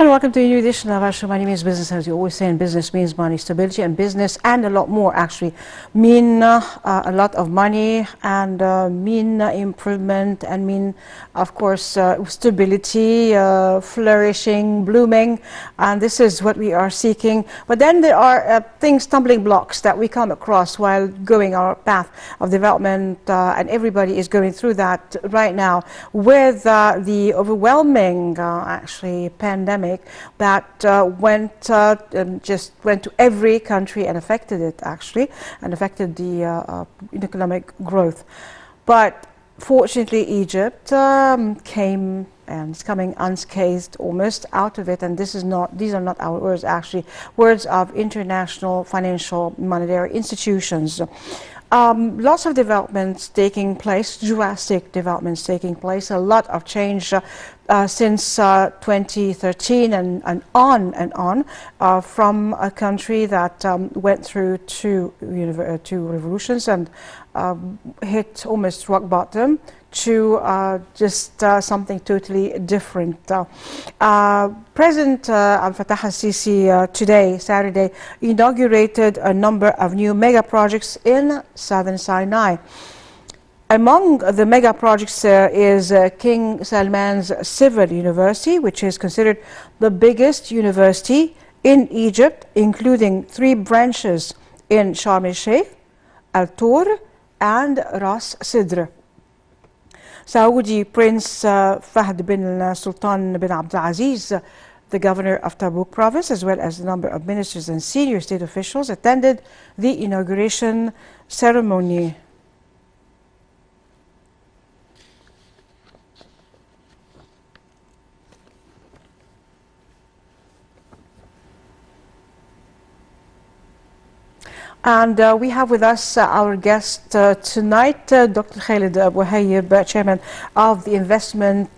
Hello, welcome to a new edition of our show. My name is Business. As you always say, in business means money, stability, and business, and a lot more actually, mean a lot of money, and mean improvement, and mean, of course, stability, flourishing, blooming, and this is what we are seeking. But then there are things, stumbling blocks that we come across while going our path of development, and everybody is going through that right now with the overwhelming, actually, pandemic that just went to every country and affected it actually, and affected the economic growth. But fortunately, Egypt came and is coming unscathed almost out of it, and these are not our words, actually, words of international financial monetary institutions. Lots of developments taking place, drastic developments taking place, a lot of change since 2013 and on, from a country that went through two revolutions and hit almost rock bottom, to just something totally different. President Abdel Fattah al-Sisi today, Saturday, inaugurated a number of new mega projects in southern Sinai. Among the mega projects is King Salman's Civil University, which is considered the biggest university in Egypt, including 3 branches in Sharm el-Sheikh, Al-Tur, and Ras Sidr. Saudi Prince Fahd bin Sultan bin Abdulaziz, the governor of Tabuk province, as well as a number of ministers and senior state officials, attended the inauguration ceremony. And we have with us our guest tonight, Dr. Khalid Bouhayyib, Chairman of the Investment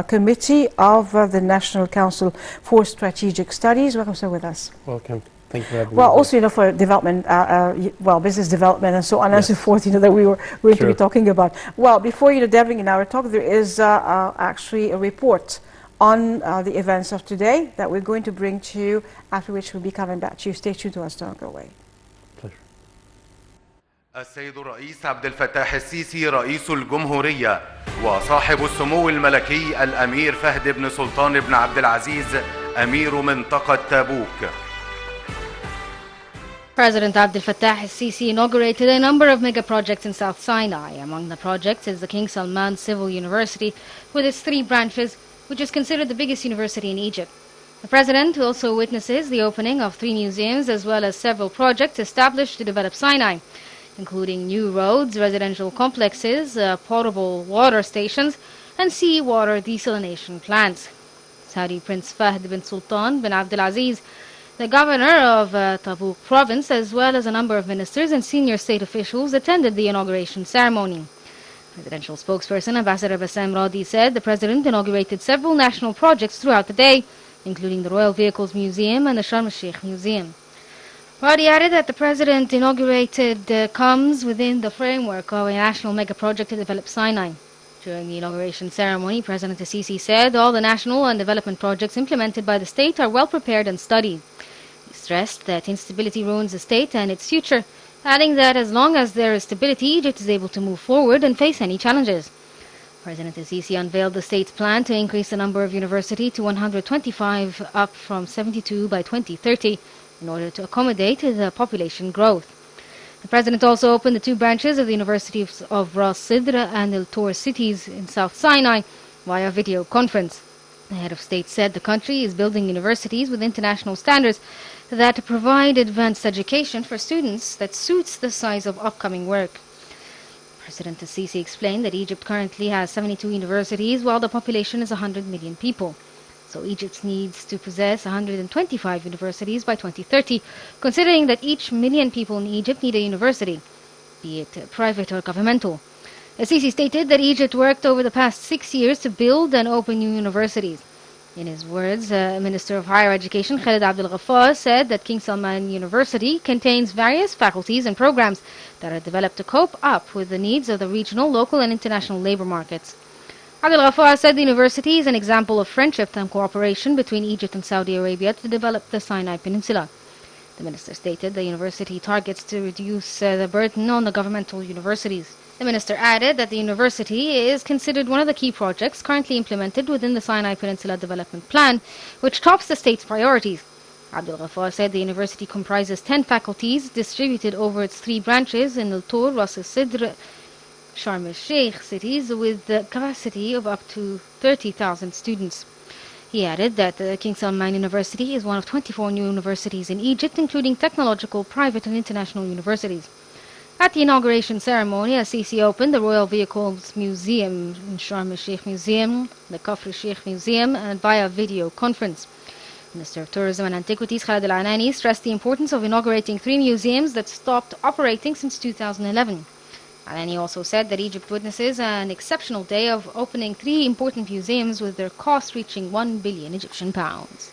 Committee of the National Council for Strategic Studies. Welcome, sir, with us. Welcome. Thank you for having me. Well, also, for development, business development and so on and so forth, that we were going to be talking about. Well, before delving in our talk, there is actually a report on the events of today that we're going to bring to you, after which we'll be coming back to you. Stay tuned to us, don't go away. السيد الرئيس عبد الفتاح السيسي رئيس الجمهورية وصاحب السمو الملكي الأمير فهد بن سلطان بن عبد العزيز أمير منطقة تابوك. President Abdel Fattah al-Sisi inaugurated a number of mega projects in South Sinai. Among the projects is the King Salman Civil University with its 3 branches, which is considered the biggest university in Egypt. The President also witnesses the opening of 3 museums as well as several projects established to develop Sinai, including new roads, residential complexes, potable water stations, and seawater desalination plants. Saudi Prince Fahd bin Sultan bin Abdulaziz, the governor of Tabuk province, as well as a number of ministers and senior state officials, attended the inauguration ceremony. Presidential spokesperson Ambassador Bassam Radi said the president inaugurated several national projects throughout the day, including the Royal Vehicles Museum and the Sharm el-Sheikh Museum. Radi added that the president inaugurated comes within the framework of a national mega project to develop Sinai. During the inauguration ceremony, President al-Sisi said all the national and development projects implemented by the state are well prepared and studied. He stressed that instability ruins the state and its future, adding that as long as there is stability, Egypt is able to move forward and face any challenges. President al-Sisi unveiled the state's plan to increase the number of universities to 125, up from 72 by 2030. In order to accommodate the population growth. The president also opened the 2 branches of the University of Ras Sidr and Al-Tur cities in South Sinai via video conference. The head of state said the country is building universities with international standards that provide advanced education for students that suits the size of upcoming work. President al-Sisi explained that Egypt currently has 72 universities while the population is 100 million people. So Egypt needs to possess 125 universities by 2030, considering that each million people in Egypt need a university, be it private or governmental. Al-Sisi stated that Egypt worked over the past 6 years to build and open new universities. In his words, Minister of Higher Education Khalid Abdel Ghaffar said that King Salman University contains various faculties and programs that are developed to cope up with the needs of the regional, local and international labor markets. Abdel Ghaffar said the university is an example of friendship and cooperation between Egypt and Saudi Arabia to develop the Sinai Peninsula. The minister stated the university targets to reduce the burden on the governmental universities. The minister added that the university is considered one of the key projects currently implemented within the Sinai Peninsula Development Plan, which tops the state's priorities. Abdel Ghaffar said the university comprises 10 faculties distributed over its 3 branches in Al Tur, Ras Al Sidr, Sharm el-Sheikh cities with the capacity of up to 30,000 students. He added that the King Salman University is one of 24 new universities in Egypt, including technological, private and international universities. At the inauguration ceremony, Sisi opened the Royal Vehicles Museum in Sharm el-Sheikh Museum, the Kafr el-Sheikh Museum, and via video conference. Minister of Tourism and Antiquities Khaled Al-Anani stressed the importance of inaugurating 3 museums that stopped operating since 2011. Al-Anani also said that Egypt witnesses an exceptional day of opening 3 important museums with their cost reaching 1 billion Egyptian pounds.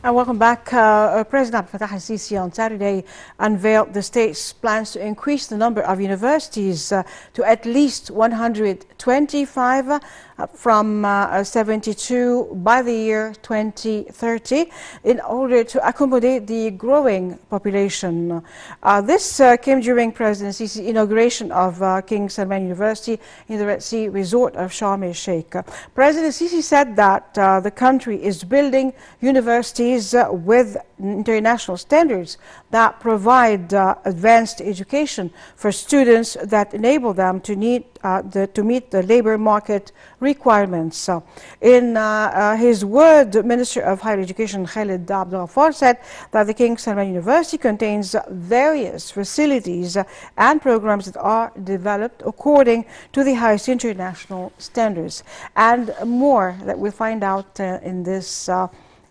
And welcome back. President Abdel Fattah al-Sisi on Saturday unveiled the state's plans to increase the number of universities to at least 125 from 72 by the year 2030 in order to accommodate the growing population. This came during President Sisi's inauguration of King Salman University in the Red Sea resort of Sharm el-Sheikh. President Sisi said that the country is building universities with international standards that provide advanced education for students that enable them to meet the labor market requirements. In his word, Minister of Higher Education Khaled Abdel Ghaffar said that the King Salman University contains various facilities and programs that are developed according to the highest international standards, and more that we'll find out in this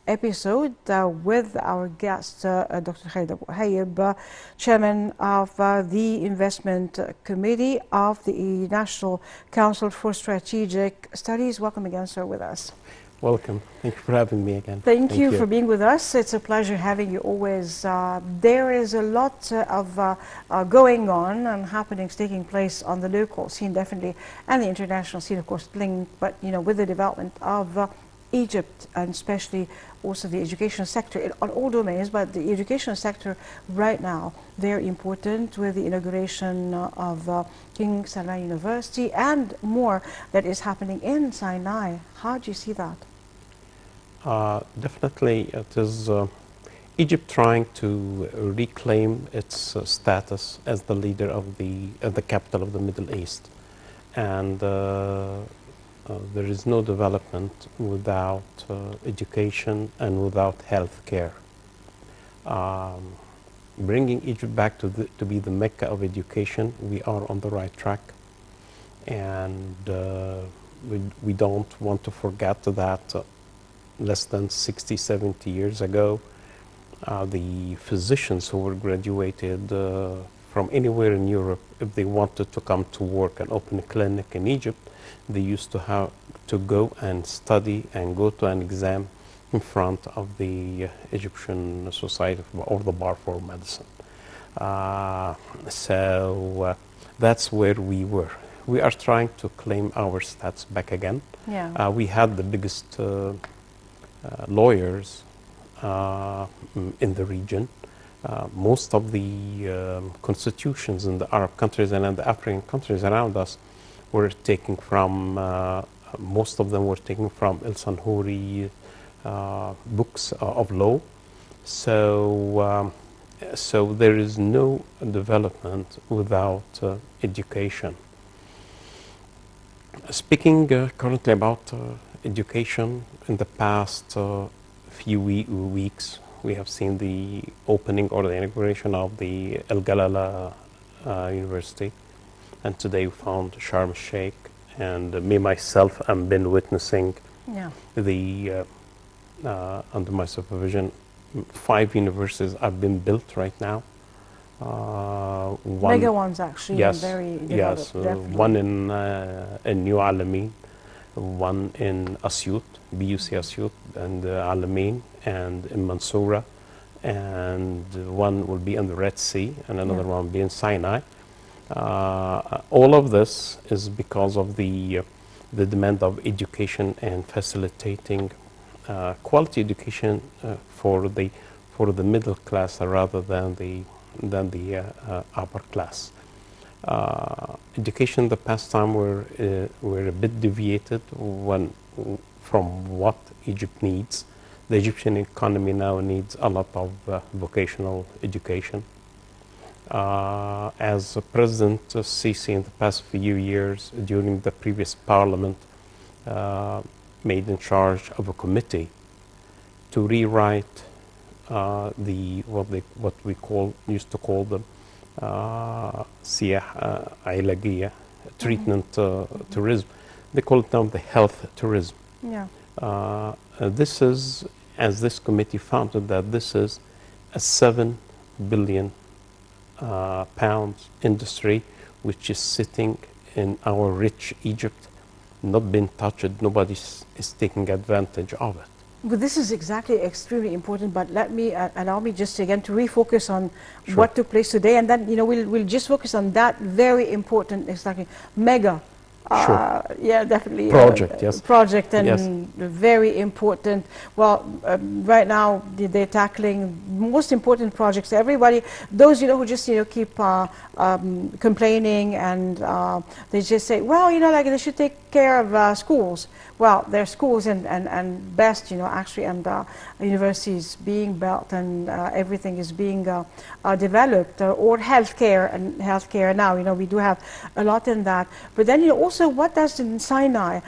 episode with our guest, Dr. Khaled Abu Hayib, Chairman of the Investment Committee of the National Council for Strategic Studies. Welcome again, sir, with us. Welcome. Thank you for having me again. Thank you for being with us. It's a pleasure having you always. There is a lot of going on and happenings taking place on the local scene, definitely, and the international scene, of course, linked, but with the development of Egypt, and especially also the education sector on all domains, but the education sector right now, very important with the inauguration of King Salman University and more that is happening in Sinai. How do you see that? Definitely, it is Egypt trying to reclaim its status as the leader of the capital of the Middle East, and there is no development without education and without health care. Bringing Egypt back to be the Mecca of education, we are on the right track, and we don't want to forget that less than 60, 70 years ago, the physicians who were graduated from anywhere in Europe, if they wanted to come to work and open a clinic in Egypt, they used to have to go and study and go to an exam in front of the Egyptian Society or the Bar for Medicine. That's where we were. We are trying to claim our stats back again. Yeah. We had the biggest lawyers in the region. Most of the constitutions in the Arab countries and in the African countries around us were taken from, most of them were taken from El Sanhouri books of law. So there is no development without education. Speaking currently about education, in the past few weeks, we have seen the opening or the inauguration of the El Galala University, and today we found Sharm el-Sheikh, and me myself, I've been witnessing the under my supervision, 5 universities have been built right now. One, mega ones actually. yes, Very yes, developed, one in New Alamein, one in Asyut, BUC Asyut, and Alamein, and in Mansoura, and one will be in the Red Sea, and another one will be in Sinai. All of this is because of the demand of education and facilitating quality education for the middle class rather than the upper class. Education the past time were a bit deviated from what Egypt needs. The Egyptian economy now needs a lot of vocational education. As President Sisi in the past few years, during the previous parliament, made in charge of a committee to rewrite what we used to call the siyah علاجية, treatment tourism. They call it now the health tourism. Yeah. This is, as this committee found that this is a 7 billion pounds industry which is sitting in our rich Egypt, not being touched. Nobody is taking advantage of it. But this is exactly extremely important, but let me allow me just again to refocus on Sure. what took place today, and then we'll just focus on that very important, exactly, mega Sure. yeah, definitely Project, yes. project, and Yes. very important. Well, right now they're tackling most important projects. Everybody, those who just keep complaining, and they just say, well, like they should take care of schools. Well, there's schools and best, actually, and universities being built, and everything is being developed, or healthcare now. We do have a lot in that. But then also, what does in Sinai,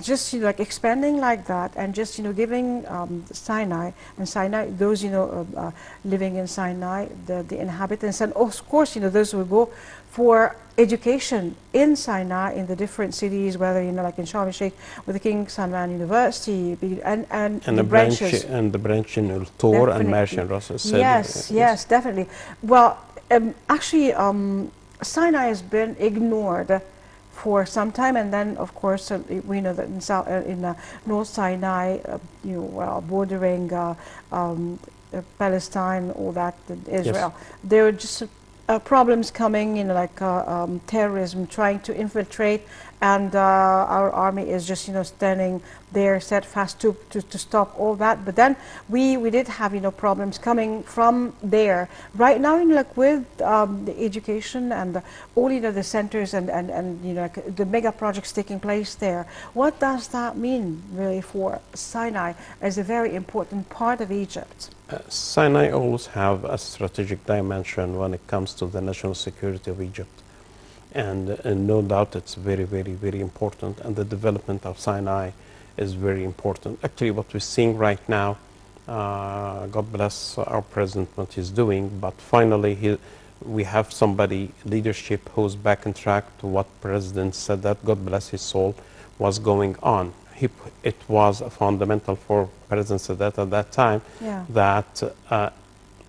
just like expanding like that, and just giving Sinai those living in Sinai, the inhabitants, and of course those who go for education in Sinai, in the different cities, whether like in Sharm el-Sheikh with the King Salman University, and the branches, and the branch in El Tor and Marsh and Ras Al Said. Yes, definitely. Well, actually, Sinai has been ignored for some time, and then of course we know that in North Sinai, bordering Palestine, all that, Israel, there are just problems coming, like terrorism trying to infiltrate and our army is just standing there steadfast to stop all that. But then we did have problems coming from there. Right now, like with the education and all the centers and like the mega projects taking place there, what does that mean really for Sinai as a very important part of Egypt? Sinai always have a strategic dimension when it comes to the national security of Egypt. And no doubt it's very, very, very important. And the development of Sinai is very important. Actually, what we're seeing right now, God bless our president, what he's doing, but finally we have somebody, leadership, who's back on track to what president said that, God bless his soul, was going on. It was fundamental for President Sadat at that time that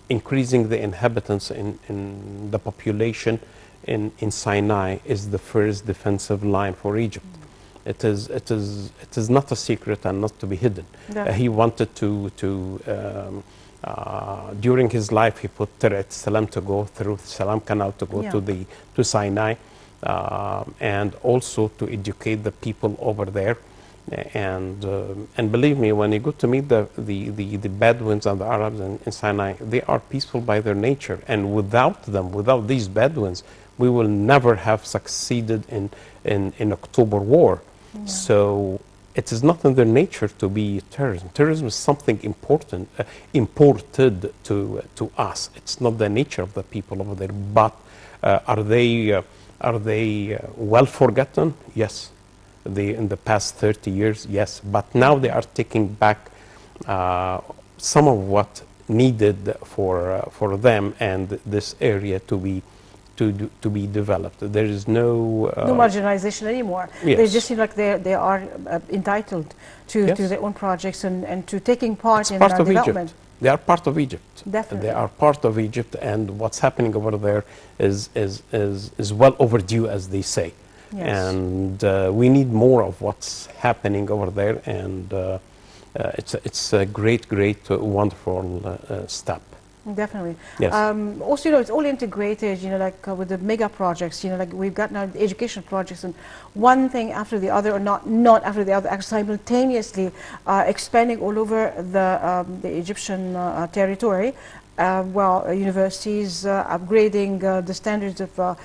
increasing the inhabitants in the population in Sinai is the first defensive line for Egypt. It is not a secret and not to be hidden. He wanted during his life, he put Teret Salam to go through Salam Canal to go to Sinai, and also to educate the people over there. And believe me, when you go to meet the Bedouins and the Arabs in Sinai, they are peaceful by their nature. And without them, without these Bedouins, we will never have succeeded in October War. So it is not in their nature to be terrorism. Terrorism is something important, imported to us. It's not the nature of the people over there. But are they well forgotten? Yes. In the past 30 years, yes. But now they are taking back some of what needed for them and this area to be developed. There is no marginalization anymore. Yes. They just seem like they are entitled to their own projects and to taking part in development. Egypt. They are part of Egypt. Definitely. They are part of Egypt, and what's happening over there is well overdue, as they say. Yes. And we need more of what's happening over there, and it's a great, wonderful step. Definitely. Yes. Also, it's all integrated, like with the mega projects, like we've got now the education projects, and one thing after the other, or not after the other, actually simultaneously expanding all over the Egyptian territory. Universities upgrading the standards of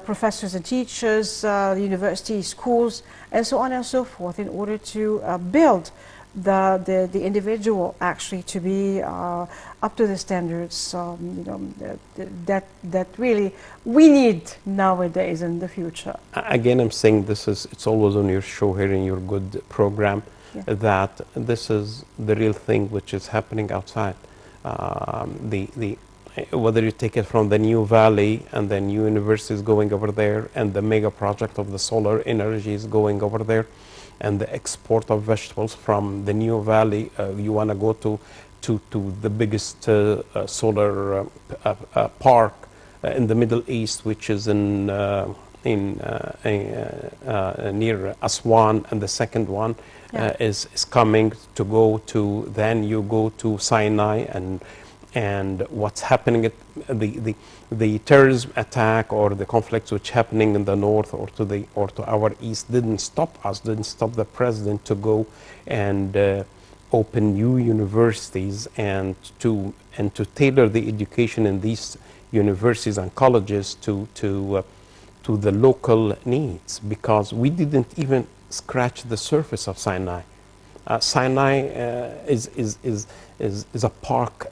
professors and teachers, university schools, and so on and so forth, in order to build the individual actually to be up to the standards that really we need nowadays in the future. Again, I'm saying it's always on your show here in your good program, that this is the real thing which is happening outside. Whether you take it from the new valley and the new universities going over there, and the mega project of the solar energy is going over there, and the export of vegetables from the new valley, you want to go to the biggest solar park in the Middle East, which is near Aswan, and the second one is coming to go to. Then you go to Sinai, and what's happening at the terrorism attack or the conflicts which happening in the north or to our east didn't stop the president to go and open new universities and to tailor the education in these universities and colleges to the local needs, because we didn't even scratch the surface of Sinai. Sinai is a park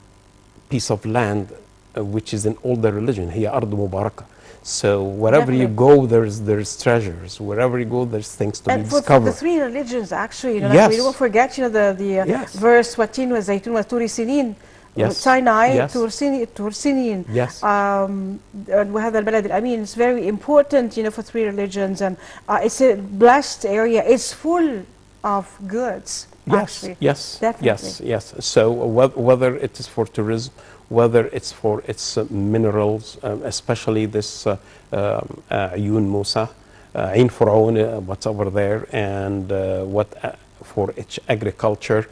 piece of land which is in all the religion. Hiya Ard Mubarakah. So wherever you go, there's treasures. Wherever you go, there's things to be discovered. And for the three religions, actually, like we don't forget, the verse Watin wa Zaytun wa Turi Sinin. Sinai, Tur Sinin. Yes. وهذا البلد الأمين. It's very important, for three religions, and it's a blessed area. It's full of goods. Yes, actually. yes, definitely. yes. So whether it is for tourism, whether it's for its minerals, especially this Ayun Musa, Ain Faraon, what's over there, and for its agriculture,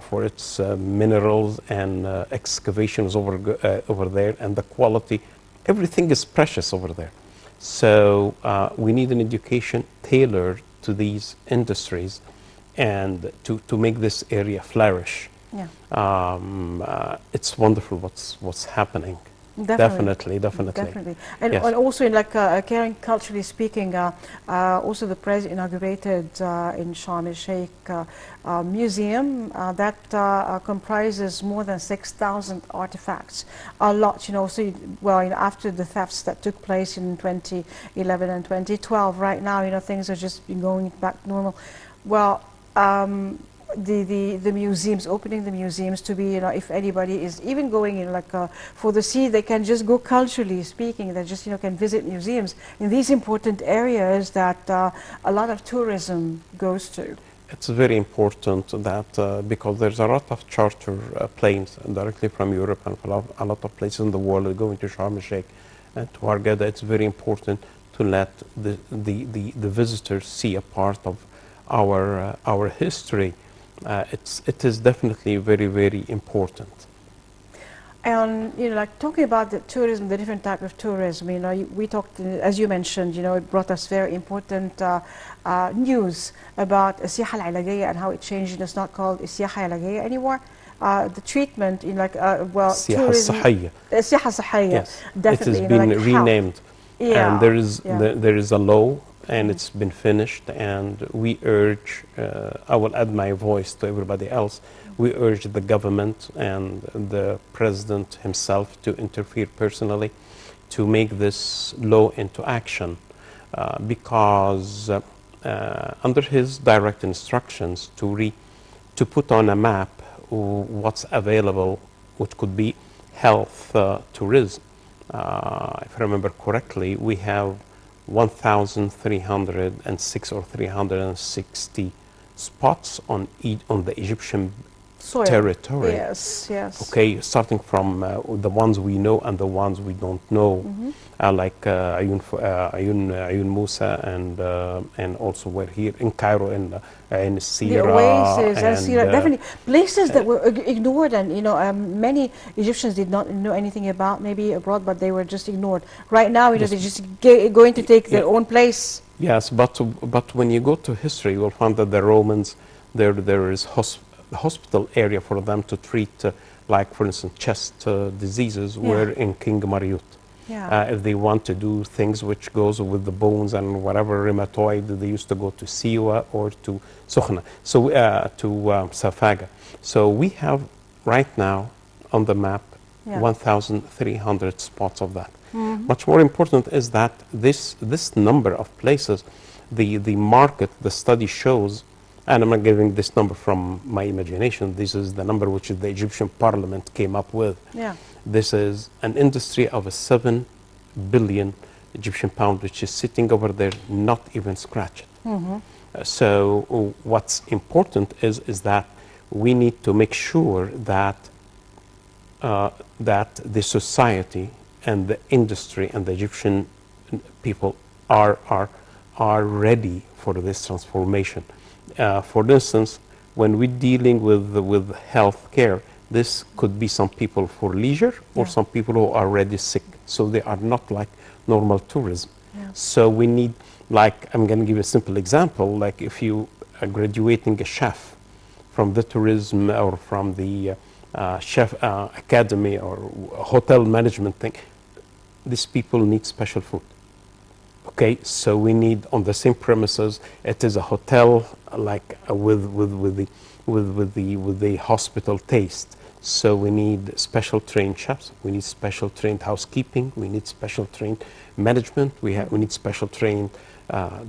for its minerals and excavations over there, and the quality, everything is precious over there. So we need an education tailored to these industries and to make this area flourish. Yeah. It's wonderful what's happening. Definitely. Definitely. Definitely. And, Yes. and also, in like caring culturally speaking, also the president inaugurated in Sharm el-Sheikh museum that comprises more than 6,000 artifacts. A lot, you know. So, well, you know, after the thefts that took place in 2011 and 2012, right now, you know, things are just going back normal. Well. The museums, opening the museums to be, you know, if anybody is even going in like for the sea, they can just go culturally speaking, they just, you know, can visit museums in these important areas that a lot of tourism goes to. It's very important that because there's a lot of charter planes directly from Europe and a lot of places in the world going to Sharm el-Sheikh and to Hurghada. It's very important to let the visitors see a part of our history. It is definitely very, very important. And, you know, like talking about the tourism, the different type of tourism, you know, we talked, as you mentioned, you know, it brought us very important news about السياحة العلاجية and how it changed. It's not called السياحة العلاجية anymore. The treatment in like, well, السياحة tourism. الصحية. السياحة الصحية. Yes. Definitely. It has you know, been like renamed. Health. Yeah. And there is, yeah. there is a law and it's been finished, and we urge, I will add my voice to everybody else, we urge the government and the president himself to interfere personally to make this law into action because under his direct instructions to put on a map what's available, which could be health tourism. If I remember correctly, we have 1,306 or 360 spots on the Egyptian Soil. territory. Yes, yes. Okay, starting from the ones we know and the ones we don't know, like Ayun Musa and also we're here in Cairo in Sira. The oasis and Sira, definitely places that were ignored, and you know, many Egyptians did not know anything about, maybe abroad, but they were just ignored. Right now, you know, they're just going to take their own place. Yes, but when you go to history, you will find that the Romans, there is hospital area for them to treat, like for instance, chest diseases were in King Mariut. Yeah. If they want to do things which goes with the bones and whatever rheumatoid, they used to go to Siwa or to Sokhna, so to Safaga. So we have right now on the map 1,300 spots of that. Much more important is that this number of places, the market, the study shows, and I'm not giving this number from my imagination, this is the number which the Egyptian parliament came up with. Yeah. This is an industry of a 7 billion Egyptian pound, which is sitting over there, not even scratched. So what's important is that we need to make sure that that the society and the industry and the Egyptian people are ready for this transformation. For instance, when we're dealing with health care, this could be some people for leisure or some people who are already sick. So they are not like normal tourism. So we need, like, I'm going to give you a simple example, like if you are graduating a chef from the tourism or from the chef academy or hotel management thing, these people need special food. Okay, so we need on the same premises. It is a hotel like with the hospital taste. So we need special trained chefs. We need special trained housekeeping. We need special trained management. We need special trained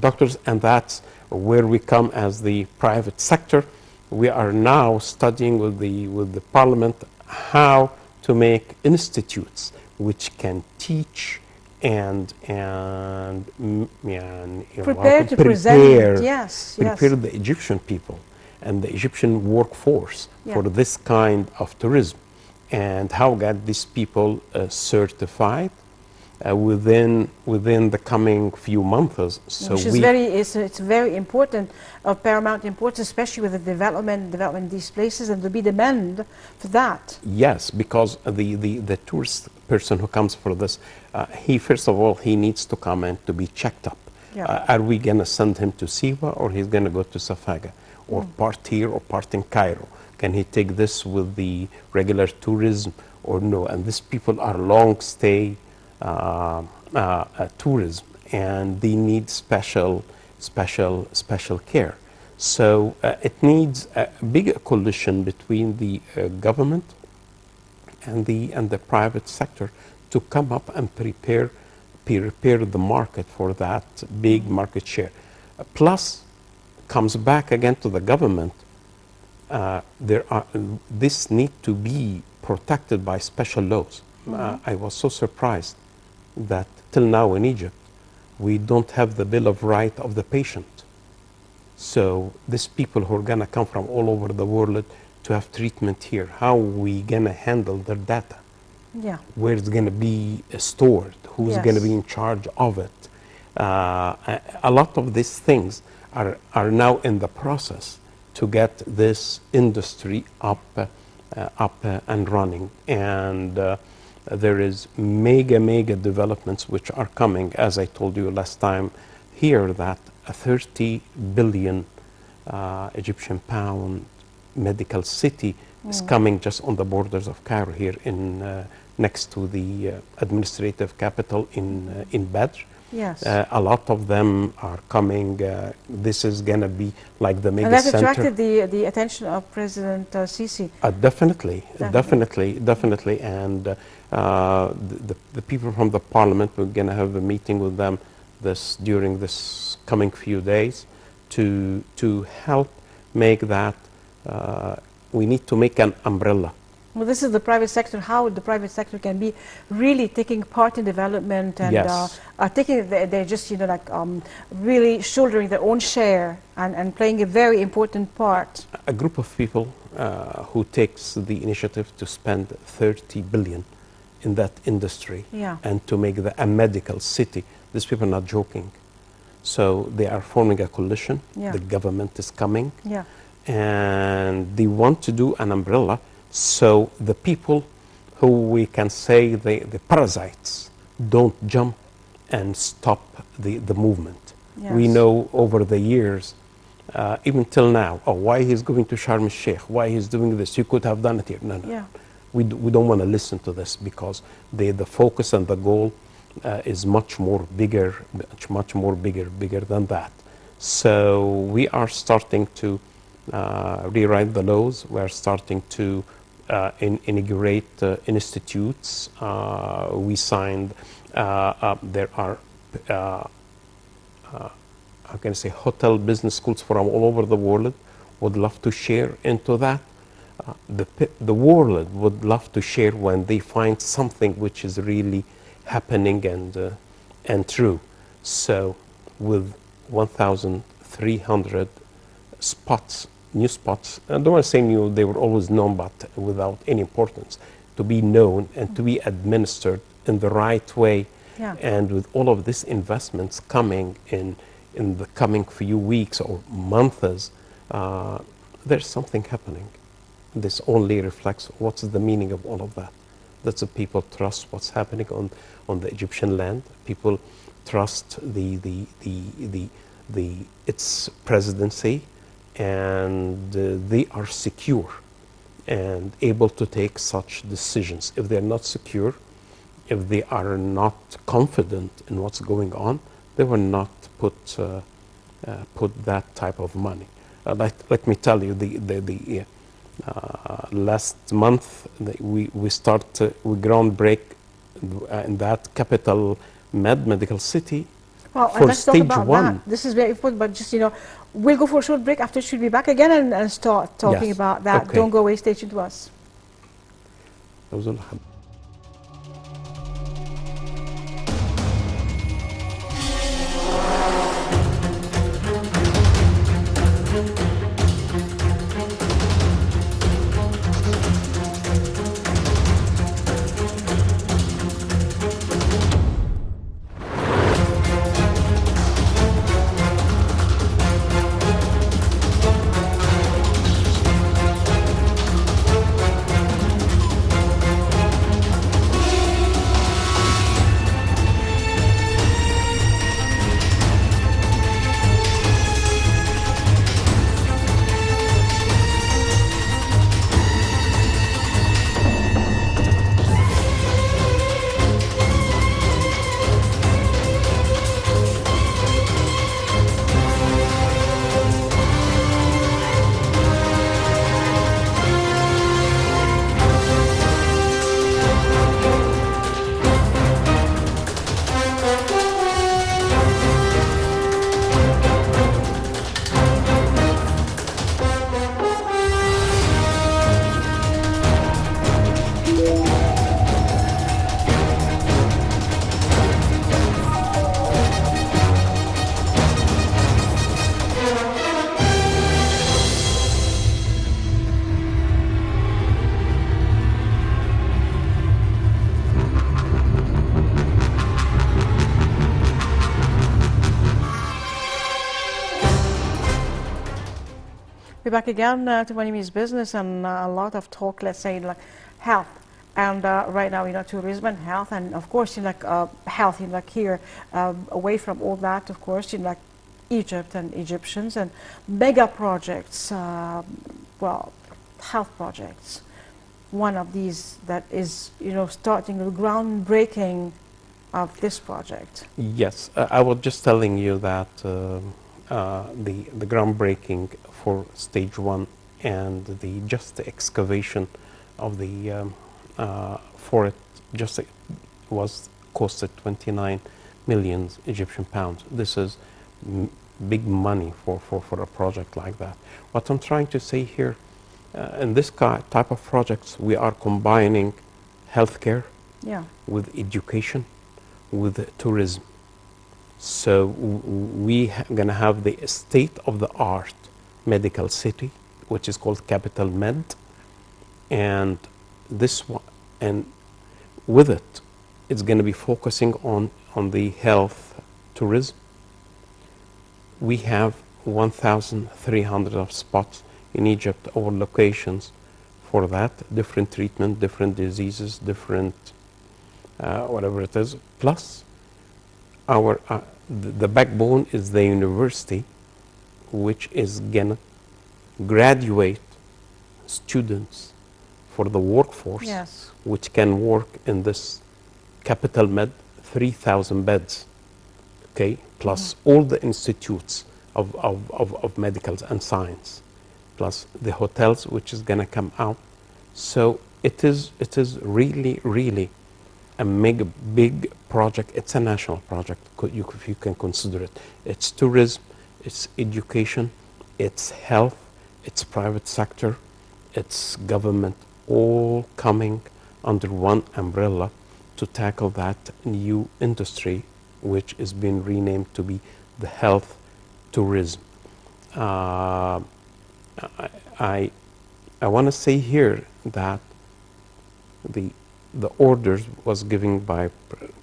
doctors, and that's where we come as the private sector. We are now studying with the parliament how to make institutes which can teach and prepare to present, prepare the Egyptian people and the Egyptian workforce for this kind of tourism, and how get these people certified within the coming few months. So Which is it's very important, of paramount importance, especially with the development of these places, and there'll be demand for that. Yes, because the tourist person who comes for this, he first of all, he needs to come and to be checked up. Yeah. Are we going to send him to Siwa, or he's going to go to Safaga, or part here or part in Cairo? Can he take this with the regular tourism or no? And these people are long stay tourism, and they need special care. So it needs a big coalition between the government and the private sector to come up and prepare the market for that big market share. Plus, comes back again to the government. This need to be protected by special laws. I was so surprised that till now in Egypt, we don't have the Bill of Rights of the patient. So these people who are going to come from all over the world to have treatment here, how are we going to handle their data? Yeah. Where it's going to be stored? Who's going to be in charge of it? A lot of these things are now in the process to get this industry up and running. And there is mega developments which are coming, as I told you last time here, that a 30 billion Egyptian pound medical city is coming just on the borders of Cairo here in next to the administrative capital in Badr. Yes. A lot of them are coming. This is going to be like the mega And that center. attracted the attention of President Sisi. Definitely. And the people from the parliament, we're going to have a meeting with them during this coming few days to help make that. We need to make an umbrella. Well, this is the private sector, how the private sector can be really taking part in development and Yes. they're just, really shouldering their own share and playing a very important part. A group of people who takes the initiative to spend 30 billion in that industry and to make a medical city. These people are not joking. So they are forming a coalition. The government is coming. And they want to do an umbrella. So the people who we can say the parasites don't jump and stop the movement. Yes. We know over the years, even till now, why he's going to Sharm el-Sheikh, why he's doing this, you could have done it here. No. We don't want to listen to this because the focus and the goal is much more bigger than that. So we are starting to rewrite the laws. We are starting to integrate institutes. We signed, there are, how can I say, hotel business schools from all over the world would love to share into that. The world would love to share when they find something which is really happening and true. So with 1,300 spots, new spots, I don't want to say new, they were always known, but without any importance, to be known and to be administered in the right way. And with all of these investments coming in the coming few weeks or months, there's something happening. This only reflects what's the meaning of all of that. That the people trust what's happening on the Egyptian land. People trust its presidency, and they are secure and able to take such decisions. If they're not secure, if they are not confident in what's going on, they will not put that type of money. Let me tell you, last month we groundbreak in that capital medical city. Well, for and let's talk stage about one. that. This is very important, but just, we'll go for a short break. After, should be back again and start talking Yes. about that. Okay. Don't go away, stay tuned to us. back again to Mony's business, and a lot of talk, let's say, like health. And right now, tourism and health, and of course, health, like here, away from all that, of course, like Egypt and Egyptians and mega projects, well, health projects. One of these that is, starting the groundbreaking of this project. Yes, I was just telling you that the groundbreaking for stage 1 and the excavation of the for it just was costed 29 million Egyptian pounds. This is big money for a project like that. What I'm trying to say here, in this type of projects, we are combining healthcare with education, with tourism. So we gonna have the state-of-the-art medical city, which is called Capital Med, and this one, and with it, it's going to be focusing on the health tourism. We have 1,300 of spots in Egypt or locations for that, different treatment, different diseases, different whatever it is. Plus, our the backbone is the university, which is gonna graduate students for the workforce, which can work in this Capital Med, 3,000 beds, okay, plus all the institutes of medicals and science, plus the hotels, which is gonna come out. So it is really, really a mega big project. It's a national project, if you can consider it. It's tourism, it's education, it's health, it's private sector, it's government, all coming under one umbrella to tackle that new industry, which is being renamed to be the health tourism. I want to say here that the orders was given by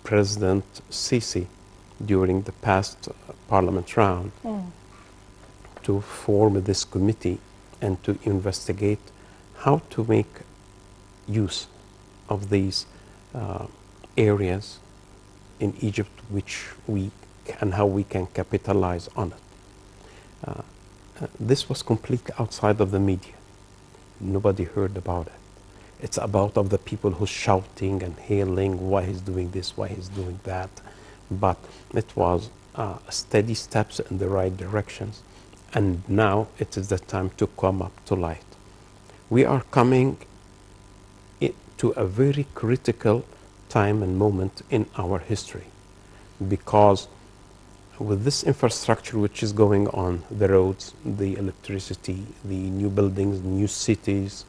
President Sisi during the past parliament round to form this committee and to investigate how to make use of these areas in Egypt, and how we can capitalize on it. This was completely outside of the media. Nobody heard about it. It's about of the people who's shouting and hailing why he's doing this, why he's doing that. But it was steady steps in the right directions. And now it is the time to come up to light. We are coming to a very critical time and moment in our history, because with this infrastructure which is going on, the roads, the electricity, the new buildings, new cities,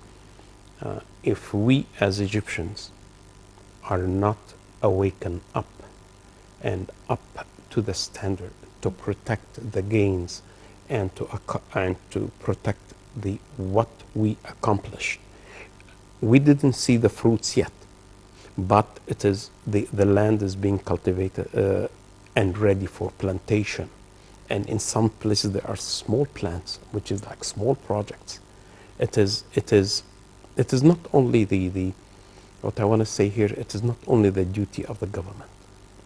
if we as Egyptians are not awakened up and up to the standard to protect the gains and to protect what we accomplished. We didn't see the fruits yet, but it is the land is being cultivated and ready for plantation. And in some places there are small plants, which is like small projects. It is not only what I want to say here, it is not only the duty of the government.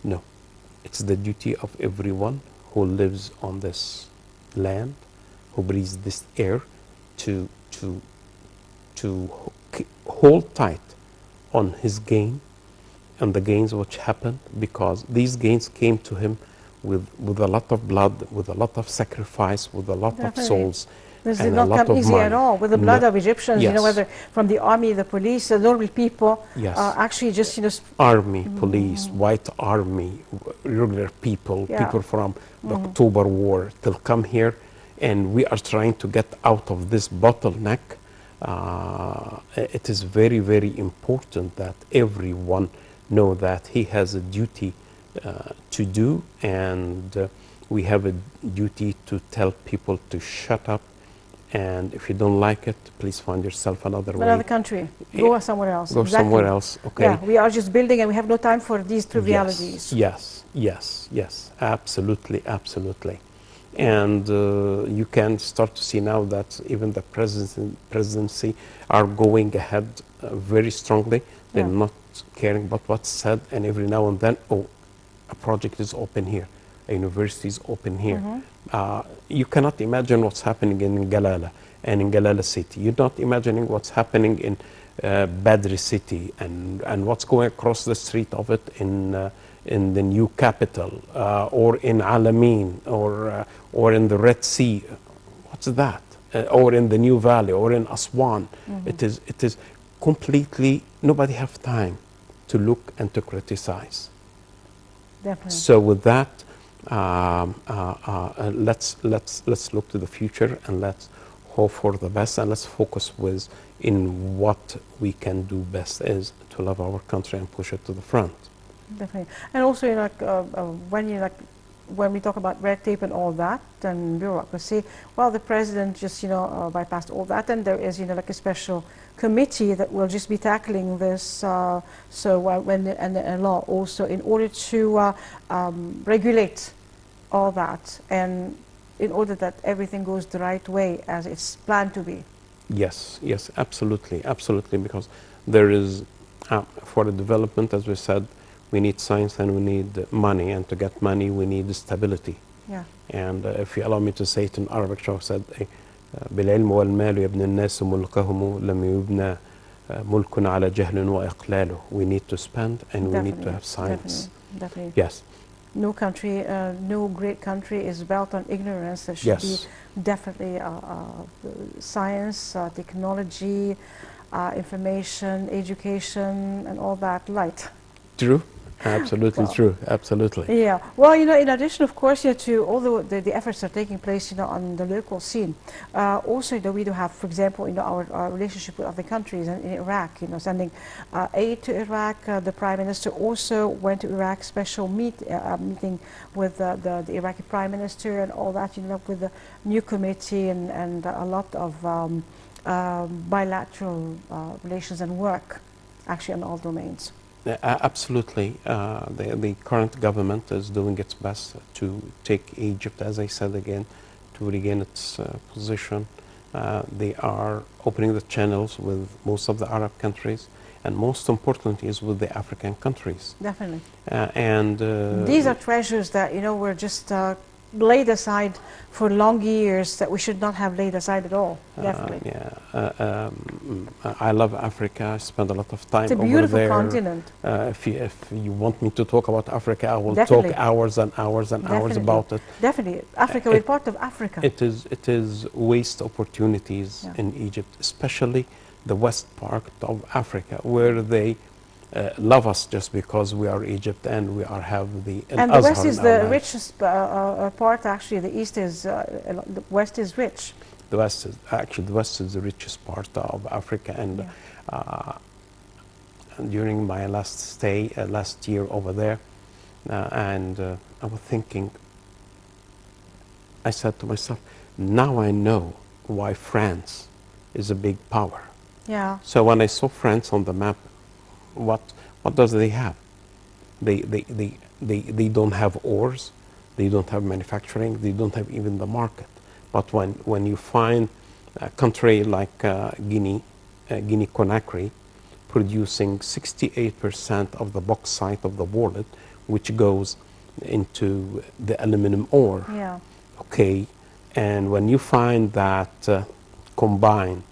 No, it's the duty of everyone who lives on this land, who breathes this air, to hold tight on his gain and the gains which happened, because these gains came to him with a lot of blood, with a lot of sacrifice, with a lot of souls. This did not come easy at all, with the blood of Egyptians, whether from the army, the police, the normal people, actually just, army, police, white army, regular people, people from the October War, they'll come here, and we are trying to get out of this bottleneck. It is very, very important that everyone know that he has a duty to do, and we have a duty to tell people to shut up. And if you don't like it, please find yourself another way. Another country. Go somewhere else. Go somewhere else, okay. Yeah, we are just building and we have no time for these trivialities. Yes, absolutely. And you can start to see now that even the presidency are going ahead very strongly. They're Yeah. not caring about what's said, and every now and then, oh, a project is open here, a university is open here. You cannot imagine what's happening in Galala and in Galala city. You're not imagining what's happening in Badri city and what's going across the street of it in the new capital or in Alamein or in the Red Sea. What's that? Or in the New Valley or in Aswan. It is completely, nobody have time to look and to criticize. Definitely. So with that, let's look to the future and let's hope for the best, and let's focus with in what we can do best is to love our country and push it to the front. Definitely. And also, you know, when we talk about red tape and all that and bureaucracy, well, the president just, you know, bypassed all that, and there is, you know, like a special committee that will just be tackling this. And the law also in order to regulate all that, and in order that everything goes the right way as it's planned to be. Yes, yes, absolutely, absolutely, because there is, for the development, as we said, we need science and we need money, and to get money we need stability. Yeah. And if you allow me to say it in Arabic, Shaw said, بالعلم والمال يبني الناس ملكهم لم يبنى ملك على جهل وإقلاله. We need to spend and we need to have science. Definitely. Yes. No country, no great country is built on ignorance. There should be definitely science, technology, information, education, and all that light. True. Absolutely true. Absolutely. Yeah. Well, you know, in addition, of course, you know, to all the efforts that are taking place, you know, on the local scene, also, you know, we do have, for example, you know, our relationship with other countries, and in Iraq, you know, sending aid to Iraq. The Prime Minister also went to Iraq, special meeting with the Iraqi Prime Minister and all that, you know, with the new committee and a lot of bilateral relations and work, actually, on all domains. Absolutely. The current government is doing its best to take Egypt, as I said again, to regain its position. They are opening the channels with most of the Arab countries, and most importantly is with the African countries. Definitely. These are treasures that, you know, were just laid aside for long years that we should not have laid aside at all. Definitely. I love Africa. I spend a lot of time over there. It's a beautiful continent. If you want me to talk about Africa, I will Definitely. talk hours and hours and hours about it. Definitely. Africa, we're part of Africa. It is waste opportunities in Egypt, especially the west part of Africa, where they love us just because we are Egypt and we have the and the west is the richest part. Actually, the east is the west is rich. The west is the richest part of Africa, and during my last stay last year over there, I was thinking. I said to myself, now I know why France is a big power. Yeah. So when I saw France on the map, what does they have? They don't have ores, they don't have manufacturing, they don't have even the market. But when you find a country like Guinea-Conakry producing 68% of the bauxite of the world, which goes into the aluminum ore. Yeah. Okay, and when you find that combined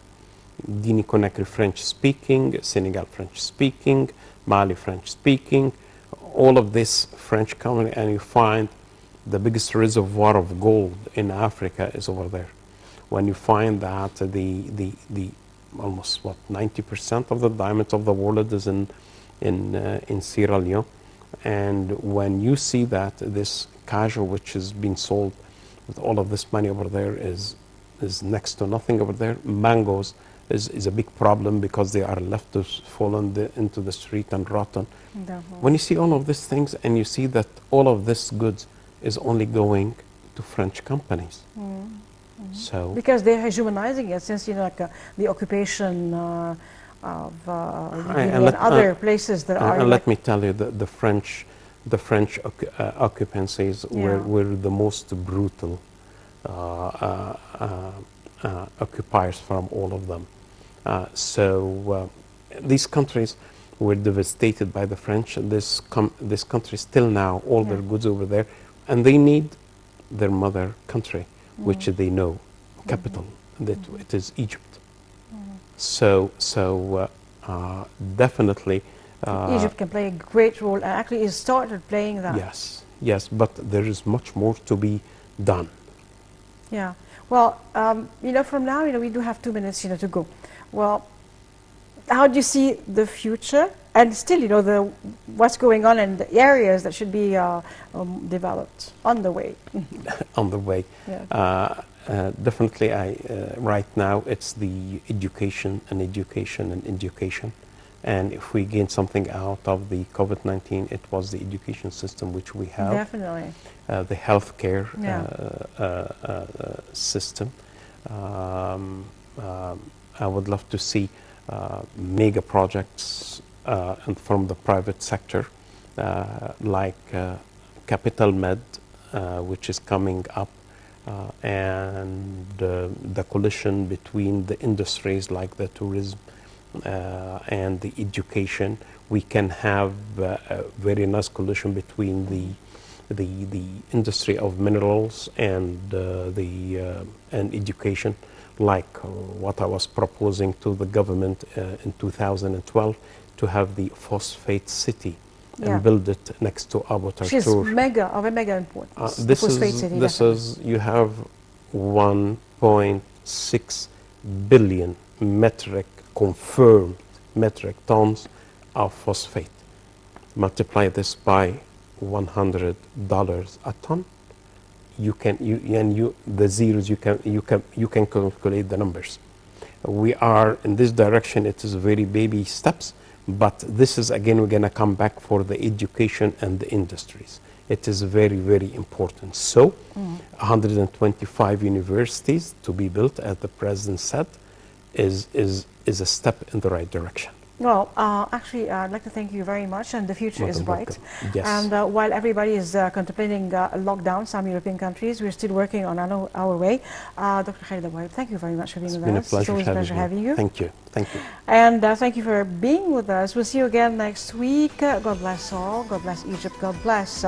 Guinea-Conakry French-speaking, Senegal French-speaking, Mali French-speaking, all of this French company, and you find the biggest reservoir of gold in Africa is over there. When you find that the almost 90% of the diamonds of the world is in Sierra Leone, and when you see that this cajou, which is being sold with all of this money over there, is next to nothing over there, mangoes is a big problem because they are left to fall into the street and rotten. Definitely. When you see all of these things and you see that all of this goods is only going to French companies. So because they're humanizing it, since, you know, like the occupation of and other places that are. And let me tell you, the French occupancies were the most brutal occupiers from all of them. So these countries were devastated by the French. This country still now, all their goods over there, and they need their mother country, which they know, capital, that it is Egypt. So definitely. Egypt can play a great role, and actually is started playing that. Yes, yes, but there is much more to be done. Yeah. Well, from now, we do have 2 minutes, to go. Well, how do you see the future, and still, what's going on in the areas that should be developed on the way? On the way. Yeah. Definitely, right now it's the education and education and education. And if we gain something out of the COVID-19, it was the education system which we have. Definitely. The healthcare Yeah. system. I would love to see mega projects and from the private sector, like Capital Med, which is coming up, and the coalition between the industries like the tourism and the education. We can have a very nice coalition between the industry of minerals and and education, like what I was proposing to the government in 2012, to have the phosphate city and build it next to Abu Which is Tartur. of a mega importance. The This phosphate is city, this definitely. is you have 1.6 billion confirmed metric tons of phosphate. Multiply this by $100 a ton. The zeros you can calculate the numbers. We are in this direction. It is very baby steps, but this is again we're going to come back for the education and the industries. It is very, very important. So 125 universities to be built, as the president said, is a step in the right direction. Well, actually, I'd like to thank you very much, and the future is Welcome, bright. welcome. Yes. And while everybody is contemplating a lockdown, some European countries, we're still working on our way. Dr. Khalid Abouaib, thank you very much for being It's with been a us. pleasure, It's always a pleasure having you. Thank you. Thank you. And thank you for being with us. We'll see you again next week. God bless all. God bless Egypt. God bless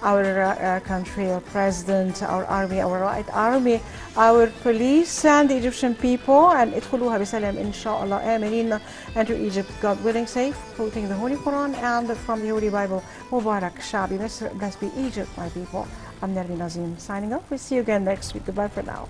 our country, our president, our army, our right army, our police, and the Egyptian people. And ادخلوها بسلام إن شاء الله آمنين. Enter Egypt, God willing, safe, quoting the Holy Quran and from the Holy Bible. Mubarak Shabi, blessed be Egypt, my people. I'm Nermin Nazim signing off. We'll see you again next week. Goodbye for now.